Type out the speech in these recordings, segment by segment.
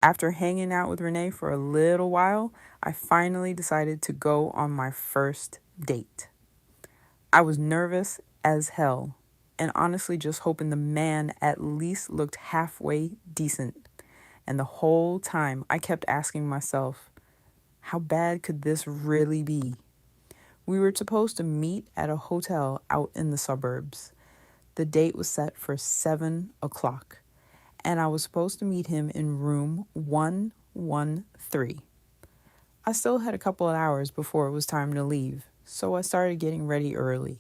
After hanging out with Renee for a little while, I finally decided to go on my first date. I was nervous as hell and honestly just hoping the man at least looked halfway decent. And the whole time I kept asking myself, how bad could this really be? We were supposed to meet at a hotel out in the suburbs. The date was set for 7 o'clock, and I was supposed to meet him in room 113. I still had a couple of hours before it was time to leave, so I started getting ready early.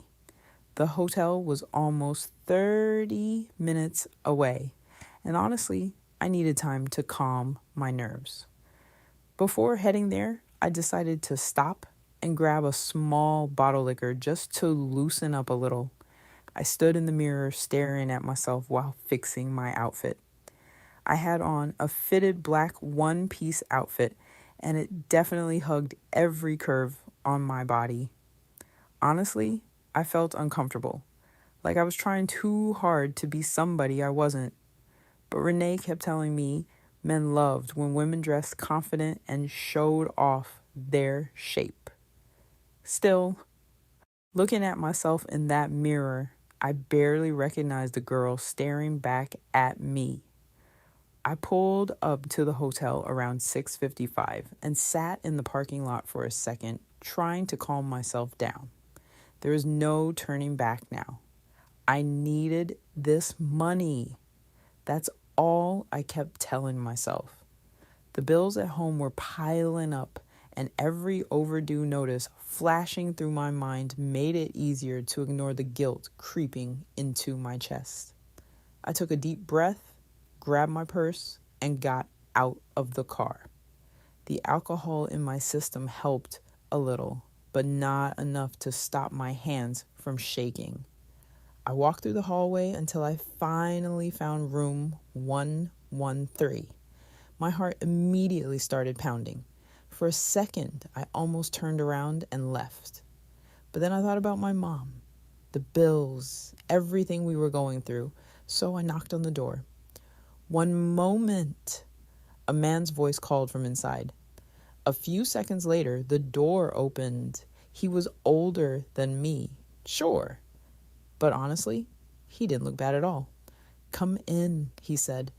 The hotel was almost 30 minutes away, and honestly, I needed time to calm my nerves. Before heading there, I decided to stop and grab a small bottle liquor just to loosen up a little. I stood in the mirror staring at myself while fixing my outfit. I had on a fitted black one-piece outfit, and it definitely hugged every curve on my body. Honestly, I felt uncomfortable, like I was trying too hard to be somebody I wasn't. But Renee kept telling me men loved when women dressed confident and showed off their shape. Still, looking at myself in that mirror, I barely recognized the girl staring back at me. I pulled up to the hotel around 6:55 and sat in the parking lot for a second, trying to calm myself down. There was no turning back now. I needed this money. That's all I kept telling myself. The bills at home were piling up, and every overdue notice flashing through my mind made it easier to ignore the guilt creeping into my chest. I took a deep breath, grabbed my purse, and got out of the car. The alcohol in my system helped a little, but not enough to stop my hands from shaking. I walked through the hallway until I finally found room 113. My heart immediately started pounding. For a second, I almost turned around and left. But then I thought about my mom, the bills, everything we were going through, so I knocked on the door. "One moment," a man's voice called from inside. A few seconds later, the door opened. He was older than me, sure, but honestly, he didn't look bad at all. "Come in," he said.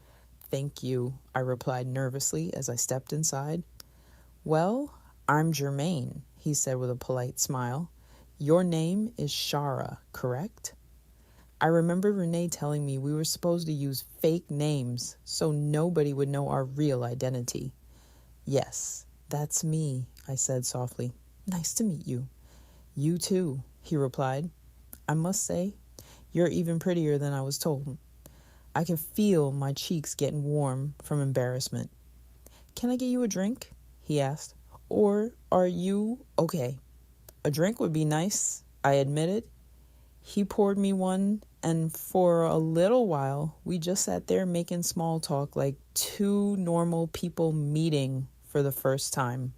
"Thank you," I replied nervously as I stepped inside. "Well, I'm Jermaine," he said with a polite smile. "Your name is Shara, correct?" I remember Renee telling me we were supposed to use fake names so nobody would know our real identity. "Yes, that's me," I said softly. "Nice to meet you." "You too," he replied. "I must say, you're even prettier than I was told." I could feel my cheeks getting warm from embarrassment. "Can I get you a drink?" he asked. "Or are you okay?" "A drink would be nice," I admitted. He poured me one, and for a little while, we just sat there making small talk like two normal people meeting for the first time.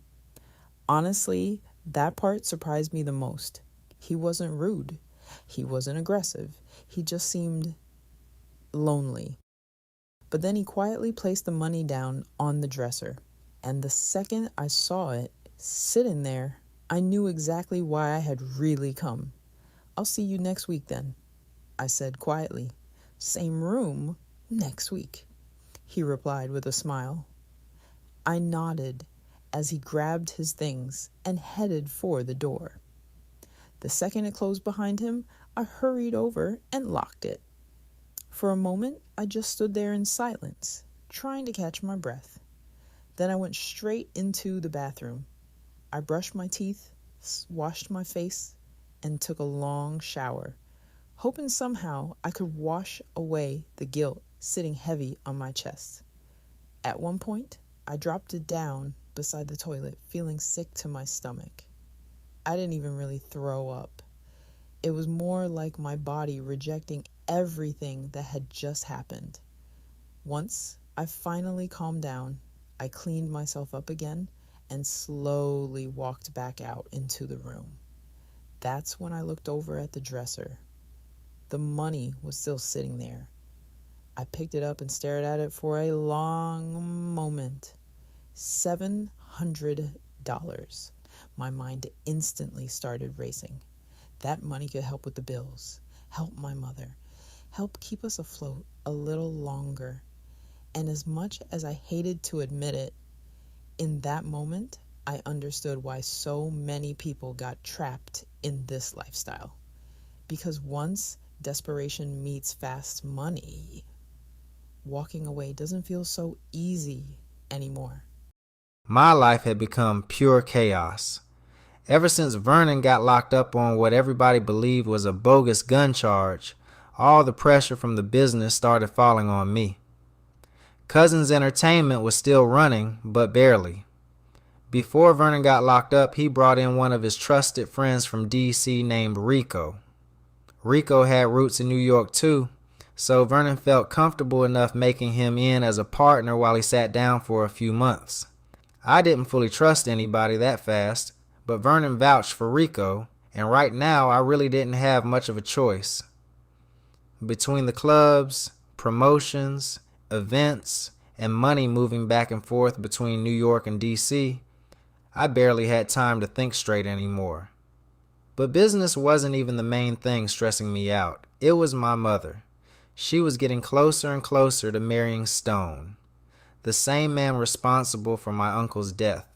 Honestly, that part surprised me the most. He wasn't rude. He wasn't aggressive. He just seemed lonely. But then he quietly placed the money down on the dresser. And the second I saw it sitting there, I knew exactly why I had really come. "I'll see you next week then," I said quietly. "Same room next week," he replied with a smile. I nodded as he grabbed his things and headed for the door. The second it closed behind him, I hurried over and locked it. For a moment, I just stood there in silence, trying to catch my breath. Then I went straight into the bathroom. I brushed my teeth, washed my face, and took a long shower, hoping somehow I could wash away the guilt sitting heavy on my chest. At one point, I dropped it down beside the toilet, feeling sick to my stomach. I didn't even really throw up. It was more like my body rejecting everything that had just happened. Once I finally calmed down, I cleaned myself up again and slowly walked back out into the room. That's when I looked over at the dresser. The money was still sitting there. I picked it up and stared at it for a long moment. $700. My mind instantly started racing. That money could help with the bills, help my mother, help keep us afloat a little longer. And as much as I hated to admit it, in that moment, I understood why so many people got trapped in this lifestyle. Because once desperation meets fast money, walking away doesn't feel so easy anymore. My life had become pure chaos. Ever since Vernon got locked up on what everybody believed was a bogus gun charge, all the pressure from the business started falling on me. Cousin's Entertainment was still running, but barely. Before Vernon got locked up, he brought in one of his trusted friends from D.C. named Rico. Rico had roots in New York too, so Vernon felt comfortable enough making him in as a partner while he sat down for a few months. I didn't fully trust anybody that fast, but Vernon vouched for Rico, and right now I really didn't have much of a choice. Between the clubs, promotions, events, and money moving back and forth between New York and D.C., I barely had time to think straight anymore. But business wasn't even the main thing stressing me out. It was my mother. She was getting closer and closer to marrying Stone, the same man responsible for my uncle's death.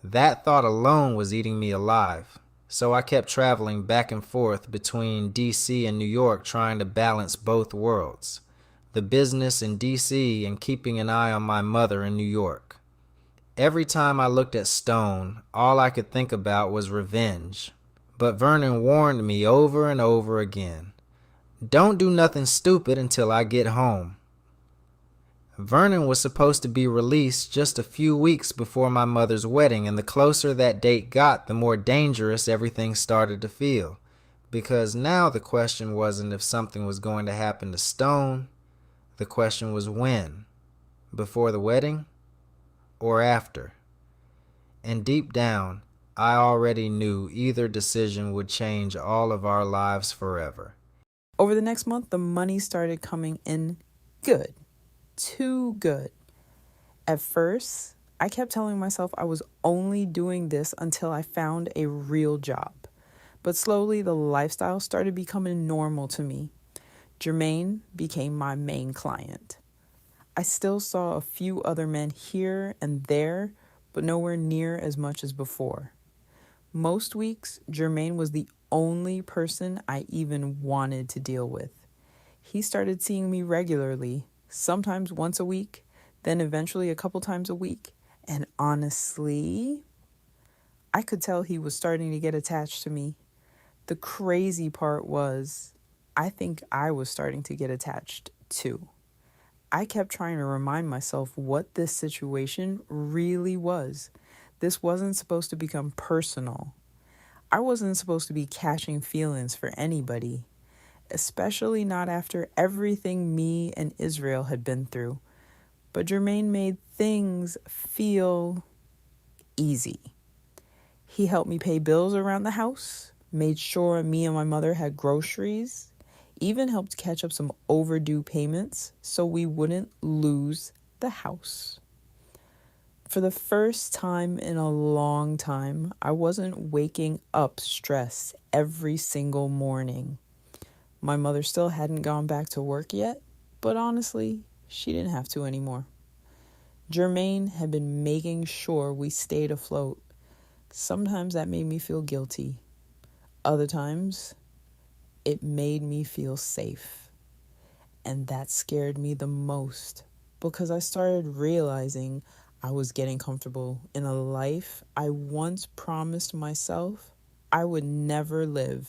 That thought alone was eating me alive, so I kept traveling back and forth between D.C. and New York trying to balance both worlds, the business in D.C. and keeping an eye on my mother in New York. Every time I looked at Stone, all I could think about was revenge. But Vernon warned me over and over again, "Don't do nothing stupid until I get home." Vernon was supposed to be released just a few weeks before my mother's wedding, and the closer that date got, the more dangerous everything started to feel. Because now the question wasn't if something was going to happen to Stone, the question was when. Before the wedding or after? And deep down, I already knew either decision would change all of our lives forever. Over the next month, the money started coming in good. Too good. At first, I kept telling myself I was only doing this until I found a real job. But slowly, the lifestyle started becoming normal to me. Jermaine became my main client. I still saw a few other men here and there, but nowhere near as much as before. Most weeks, Jermaine was the only person I even wanted to deal with. He started seeing me regularly, sometimes once a week, then eventually a couple times a week. And honestly, I could tell he was starting to get attached to me. The crazy part was, I think I was starting to get attached too. I kept trying to remind myself what this situation really was. This wasn't supposed to become personal. I wasn't supposed to be catching feelings for anybody, especially not after everything me and Israel had been through. But Jermaine made things feel easy. He helped me pay bills around the house, made sure me and my mother had groceries, even helped catch up some overdue payments so we wouldn't lose the house. For the first time in a long time, I wasn't waking up stressed every single morning. My mother still hadn't gone back to work yet, but honestly, she didn't have to anymore. Jermaine had been making sure we stayed afloat. Sometimes that made me feel guilty. Other times, it made me feel safe. And that scared me the most because I started realizing I was getting comfortable in a life I once promised myself I would never live.